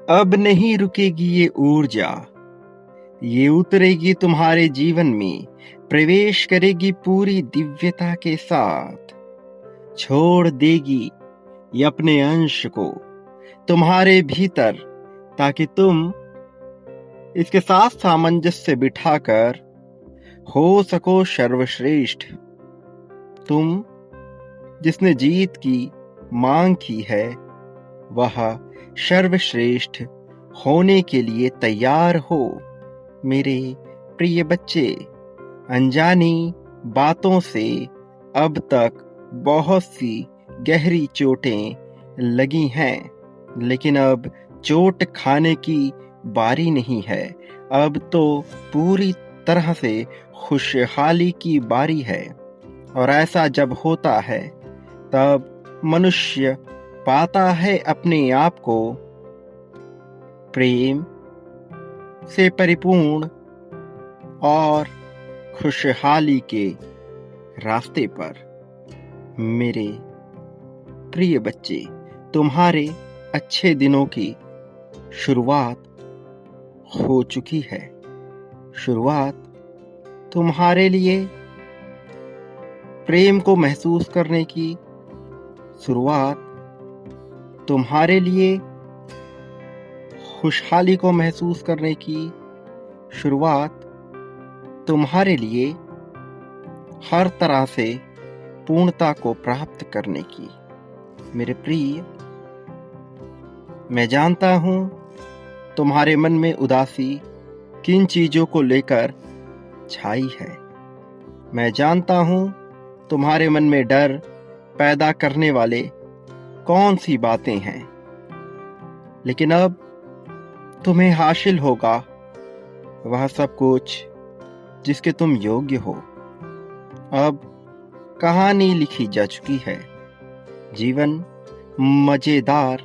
अब नहीं रुकेगी ये ऊर्जा, ये उतरेगी तुम्हारे जीवन में, प्रवेश करेगी पूरी दिव्यता के साथ। छोड़ देगी ये अपने अंश को तुम्हारे भीतर, ताकि तुम इसके साथ सामंजस्य बिठाकर हो सको सर्वश्रेष्ठ। तुम जिसने जीत की मांग की है, वह सर्वश्रेष्ठ होने के लिए तैयार हो। मेरे प्रिय बच्चे, अनजानी बातों से अब तक बहुत सी गहरी चोटें लगी हैं, लेकिन अब चोट खाने की बारी नहीं है। अब तो पूरी तरह से खुशहाली की बारी है। और ऐसा जब होता है, तब मनुष्य पाता है अपने आप को प्रेम से परिपूर्ण और खुशहाली के रास्ते पर। मेरे प्रिय बच्चे, तुम्हारे अच्छे दिनों की शुरुआत हो चुकी है। शुरुआत तुम्हारे लिए प्रेम को महसूस करने की, शुरुआत तुम्हारे लिए खुशहाली को महसूस करने की, शुरुआत तुम्हारे लिए हर तरह से पूर्णता को प्राप्त करने की। मेरे प्रिय, मैं जानता हूं तुम्हारे मन में उदासी किन चीजों को लेकर छाई है। मैं जानता हूं तुम्हारे मन में डर पैदा करने वाले कौन सी बातें हैं, लेकिन अब तुम्हें हासिल होगा वह सब कुछ जिसके तुम योग्य हो। अब कहानी लिखी जा चुकी है। जीवन मजेदार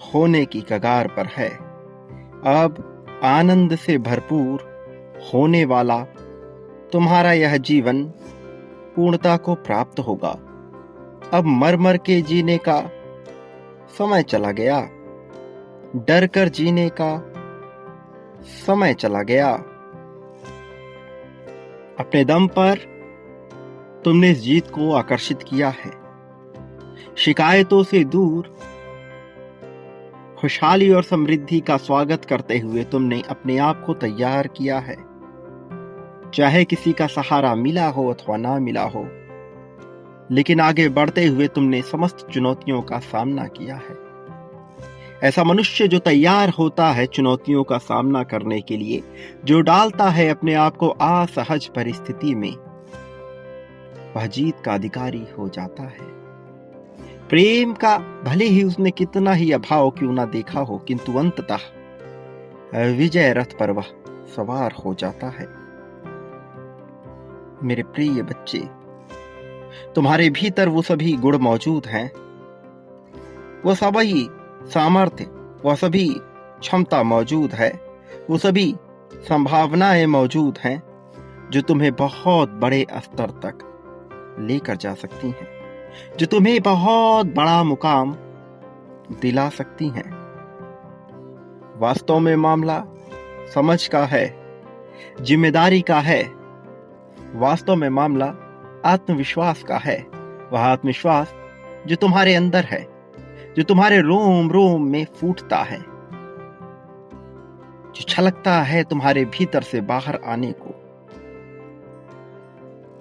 होने की कगार पर है। अब आनंद से भरपूर होने वाला तुम्हारा यह जीवन पूर्णता को प्राप्त होगा। अब मर मर के जीने का समय चला गया, डर कर जीने का समय चला गया। अपने दम पर तुमने इस जीत को आकर्षित किया है। शिकायतों से दूर खुशहाली और समृद्धि का स्वागत करते हुए तुमने अपने आप को तैयार किया है। चाहे किसी का सहारा मिला हो अथवा ना मिला हो, लेकिन आगे बढ़ते हुए तुमने समस्त चुनौतियों का सामना किया है। ऐसा मनुष्य जो तैयार होता है चुनौतियों का सामना करने के लिए, जो डालता है अपने आप को असहज परिस्थिति में, वह जीत का अधिकारी हो जाता है। प्रेम का भले ही उसने कितना ही अभाव क्यों ना देखा हो, किंतु अंततः विजय रथ पर वह सवार हो जाता है। मेरे प्रिय बच्चे, तुम्हारे भीतर वो सभी गुण मौजूद हैं, वो सभी सामर्थ्य, वह सभी क्षमता मौजूद है, वो सभी संभावनाएं मौजूद हैं जो तुम्हें बहुत बड़े स्तर तक लेकर जा सकती हैं, जो तुम्हें बहुत बड़ा मुकाम दिला सकती हैं। वास्तव में मामला समझ का है, जिम्मेदारी का है। वास्तव में मामला आत्मविश्वास का है। वह आत्मविश्वास जो तुम्हारे अंदर है, जो तुम्हारे रोम रोम में फूटता है, जो छलकता है तुम्हारे भीतर से बाहर आने को।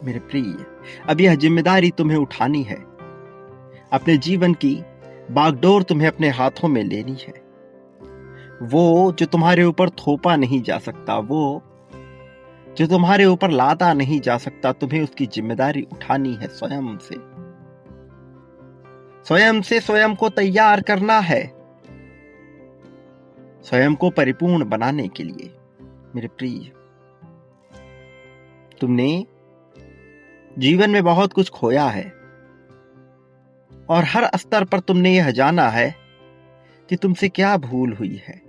मेरे प्रिय, अब यह जिम्मेदारी तुम्हें उठानी है। अपने जीवन की बागडोर तुम्हें अपने हाथों में लेनी है। वो जो तुम्हारे ऊपर थोपा नहीं जा सकता, वो जो तुम्हारे ऊपर लादा नहीं जा सकता, तुम्हें उसकी जिम्मेदारी उठानी है। स्वयं से स्वयं को तैयार करना है, स्वयं को परिपूर्ण बनाने के लिए। मेरे प्रिय, तुमने जीवन में बहुत कुछ खोया है और हर स्तर पर तुमने यह जाना है कि तुमसे क्या भूल हुई है।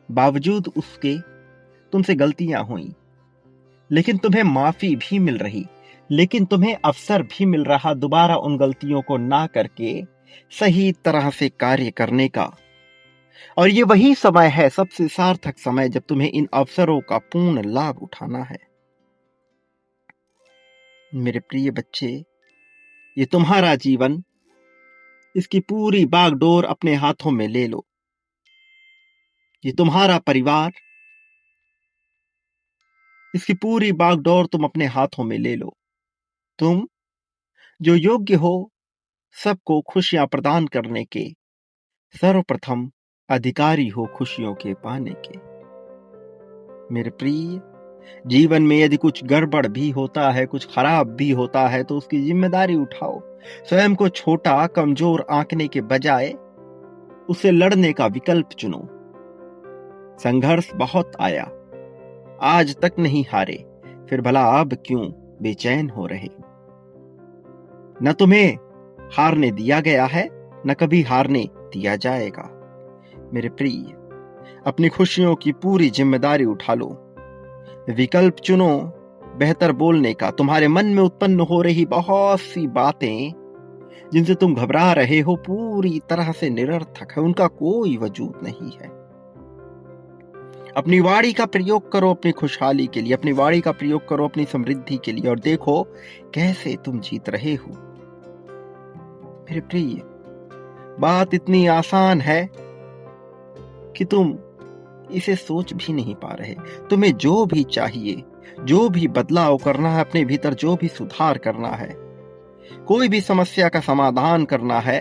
बावजूद उसके तुमसे गलतियां हुई, लेकिन तुम्हें माफी भी मिल रही, लेकिन तुम्हें अवसर भी मिल रहा दोबारा उन गलतियों को ना करके सही तरह से कार्य करने का, और ये वही समय है, सबसे सार्थक समय, जब तुम्हें इन अवसरों का पूर्ण लाभ उठाना है। मेरे प्रिय बच्चे, ये तुम्हारा जीवन, इसकी पूरी बागडोर अपने हाथों में ले लो। ये तुम्हारा परिवार, इसकी पूरी बागडोर तुम अपने हाथों में ले लो। तुम जो योग्य हो सबको खुशियां प्रदान करने के, सर्वप्रथम अधिकारी हो खुशियों के पाने के। मेरे प्रिय, जीवन में यदि कुछ गड़बड़ भी होता है, कुछ खराब भी होता है, तो उसकी जिम्मेदारी उठाओ। स्वयं को छोटा कमजोर आंकने के बजाय उससे लड़ने का विकल्प चुनो। संघर्ष बहुत आया, आज तक नहीं हारे, फिर भला अब क्यों बेचैन हो रहे। न तुम्हें हारने दिया गया है, न कभी हारने दिया जाएगा। मेरे प्रिय, अपनी खुशियों की पूरी जिम्मेदारी उठा लो। विकल्प चुनो बेहतर बोलने का। तुम्हारे मन में उत्पन्न हो रही बहुत सी बातें जिनसे तुम घबरा रहे हो, पूरी तरह से निरर्थक है, उनका कोई वजूद नहीं है। अपनी वाणी का प्रयोग करो अपनी खुशहाली के लिए, अपनी वाणी का प्रयोग करो अपनी समृद्धि के लिए, और देखो कैसे तुम जीत रहे हो। मेरे प्रिय, बात इतनी आसान है कि तुम इसे सोच भी नहीं पा रहे। तुम्हें जो भी चाहिए, जो भी बदलाव करना है अपने भीतर, जो भी सुधार करना है, कोई भी समस्या का समाधान करना है,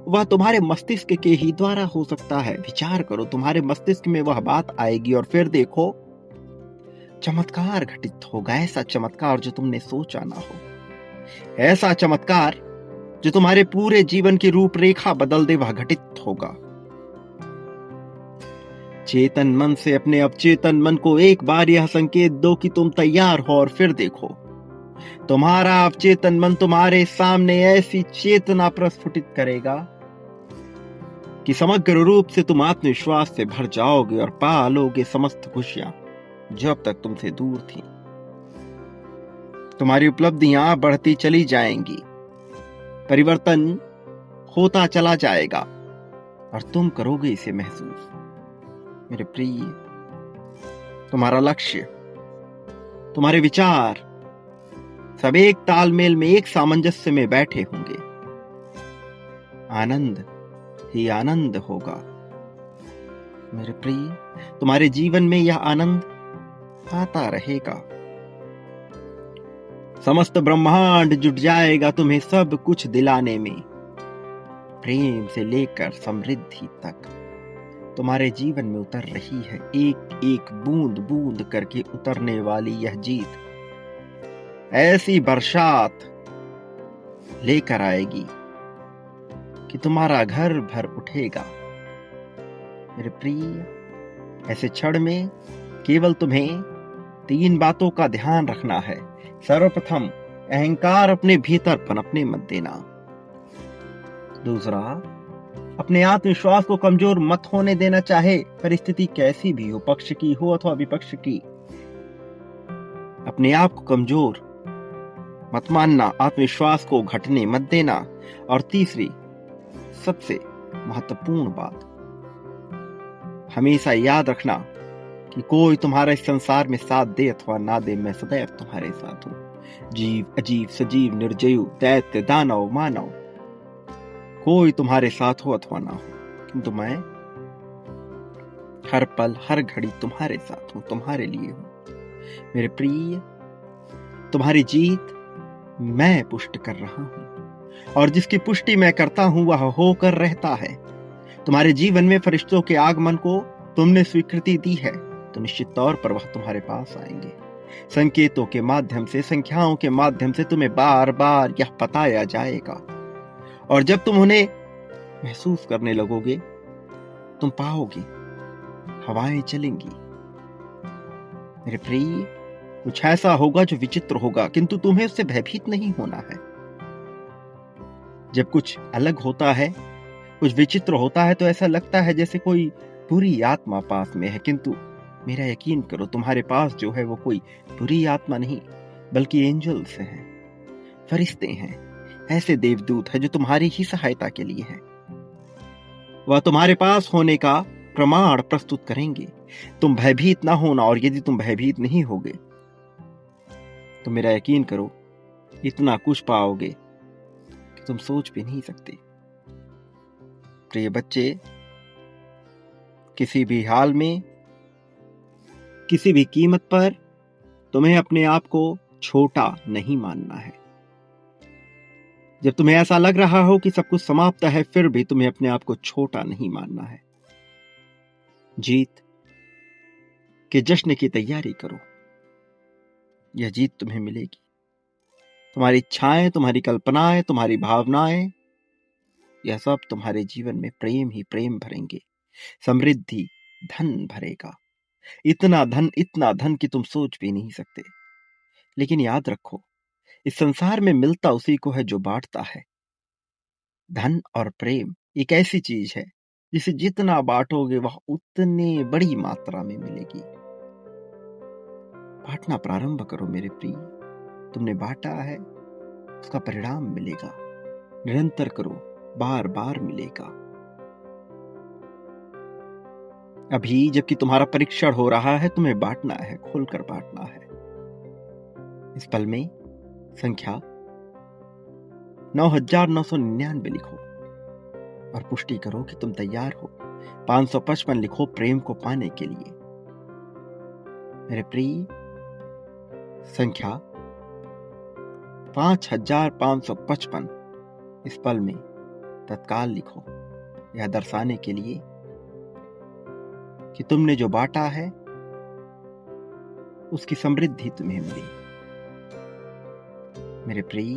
वह तुम्हारे मस्तिष्क के ही द्वारा हो सकता है। विचार करो, तुम्हारे मस्तिष्क में वह बात आएगी और फिर देखो चमत्कार घटित होगा। ऐसा चमत्कार जो तुमने सोचा ना हो, ऐसा चमत्कार जो तुम्हारे पूरे जीवन की रूपरेखा बदल दे, वह घटित होगा। चेतन मन से अपने अवचेतन मन को एक बार यह संकेत दो कि तुम तैयार हो, और फिर देखो तुम्हारा अवचेतन मन तुम्हारे सामने ऐसी चेतना प्रस्फुटित करेगा कि समग्र रूप से तुम आत्मविश्वास से भर जाओगे और पा लोगे समस्त खुशियां जो अब तक तुमसे दूर थी। तुम्हारी उपलब्धियां बढ़ती चली जाएंगी, परिवर्तन होता चला जाएगा और तुम करोगे इसे महसूस। मेरे प्रिय, तुम्हारा लक्ष्य, तुम्हारे विचार सब एक तालमेल में, एक सामंजस्य में बैठे होंगे। आनंद ही आनंद होगा। मेरे प्रिय, तुम्हारे जीवन में यह आनंद आता रहेगा। समस्त ब्रह्मांड जुट जाएगा तुम्हें सब कुछ दिलाने में। प्रेम से लेकर समृद्धि तक तुम्हारे जीवन में उतर रही है। एक एक बूंद बूंद करके उतरने वाली यह जीत ऐसी बरसात लेकर आएगी कि तुम्हारा घर भर उठेगा। मेरे प्रिय, ऐसे क्षण में केवल तुम्हें 3 बातों का ध्यान रखना है। सर्वप्रथम, अहंकार अपने भीतर पनपने मत देना। दूसरा, अपने आत्मविश्वास को कमजोर मत होने देना, चाहे परिस्थिति कैसी भी हो, पक्ष की हो अथवा विपक्ष की। अपने आप को कमजोर मत मानना, आत्मविश्वास को घटने मत देना। और तीसरी, सबसे महत्वपूर्ण बात, हमेशा याद रखना कि कोई तुम्हारा इस संसार में साथ दे अथवा ना दे, मैं सदैव तुम्हारे साथ हूं। जीव, अजीव, सजीव, निर्जीव, दैत्य, दानव, मानव, कोई तुम्हारे साथ हो अथवा ना हो, किंतु मैं हर पल हर घड़ी तुम्हारे साथ हूं, तुम्हारे लिए हूं। मेरे प्रिय, तुम्हारी जीत मैं पुष्ट कर रहा हूं, और जिसकी पुष्टि मैं करता हूं वह होकर रहता है। तुम्हारे जीवन में फरिश्तों के आगमन को तुमने स्वीकृति दी है, तो निश्चित तौर पर वह तुम्हारे पास आएंगे। संकेतों के माध्यम से, संख्याओं के माध्यम से तुम्हें बार बार यह बताया जाएगा, और जब तुम उन्हें महसूस करने लगोगे, तुम पाओगे हवाएं चलेंगी। मेरे प्रिय, कुछ ऐसा होगा जो विचित्र होगा, किंतु तुम्हें उससे भयभीत नहीं होना है। जब कुछ अलग होता है, कुछ विचित्र होता है, तो ऐसा लगता है जैसे कोई बुरी आत्मा पास में है, किंतु मेरा यकीन करो, तुम्हारे पास जो है वो कोई बुरी आत्मा नहीं, बल्कि एंजल्स हैं, फरिश्ते हैं, ऐसे देवदूत हैं जो तुम्हारी ही सहायता के लिए हैं। वह तुम्हारे पास होने का प्रमाण प्रस्तुत करेंगे। तुम भयभीत ना होना, और यदि तुम भयभीत नहीं होगे तो मेरा यकीन करो, इतना कुछ पाओगे कि तुम सोच भी नहीं सकते। प्रिय बच्चे, किसी भी हाल में, किसी भी कीमत पर तुम्हें अपने आप को छोटा नहीं मानना है। जब तुम्हें ऐसा लग रहा हो कि सब कुछ समाप्त है, फिर भी तुम्हें अपने आप को छोटा नहीं मानना है। जीत के जश्न की तैयारी करो, यह जीत तुम्हें मिलेगी। तुम्हारी इच्छाएं, तुम्हारी कल्पनाएं, तुम्हारी भावनाएं, यह सब तुम्हारे जीवन में प्रेम ही प्रेम भरेंगे, समृद्धि, धन भरेगा। इतना धन कि तुम सोच भी नहीं सकते। लेकिन याद रखो, इस संसार में मिलता उसी को है जो बांटता है। धन और प्रेम एक ऐसी चीज है जिसे जितना बांटोगे वह उतनी बड़ी मात्रा में मिलेगी। बांटना प्रारंभ करो मेरे प्रिय। तुमने बांटा है, उसका परिणाम मिलेगा। निरंतर करो, बार बार मिलेगा। अभी जबकि तुम्हारा परीक्षण हो रहा है, तुम्हें बांटना है, खोलकर बांटना है। इस पल में संख्या 9999 लिखो और पुष्टि करो कि तुम तैयार हो। 555 लिखो प्रेम को पाने के लिए। मेरे प्रिय, संख्या 5555 इस पल में तत्काल लिखो, यह दर्शाने के लिए कि तुमने जो बांटा है उसकी समृद्धि तुम्हें मिली। मेरे प्रिय,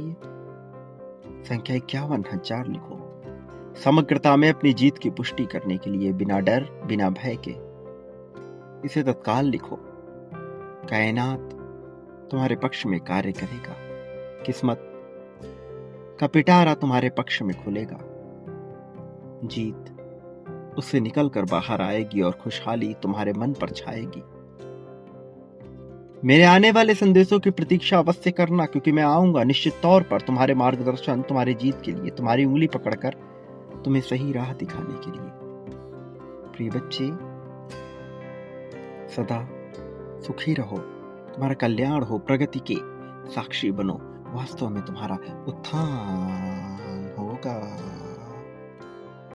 संख्या 51,000 लिखो, समग्रता में अपनी जीत की पुष्टि करने के लिए, बिना डर, बिना भय के। इसे तत्काल लिखो। कायनात तुम्हारे पक्ष में कार्य करेगा। किस्मत का पिटारा तुम्हारे पक्ष में खुलेगा। जीत उससे निकलकर बाहर आएगी और खुशहाली तुम्हारे मन पर छाएगी। मेरे आने वाले संदेशों की प्रतीक्षा अवश्य करना, क्योंकि मैं आऊंगा निश्चित तौर पर तुम्हारे मार्गदर्शन, तुम्हारी जीत के लिए, तुम्हारी उंगली पकड़कर तुम्हें सही राह दिखाने के लिए। प्रिय बच्चे, सदा सुखी रहो, तुम्हारा कल्याण हो, प्रगति के साक्षी बनो। वास्तव में तुम्हारा उत्थान होगा।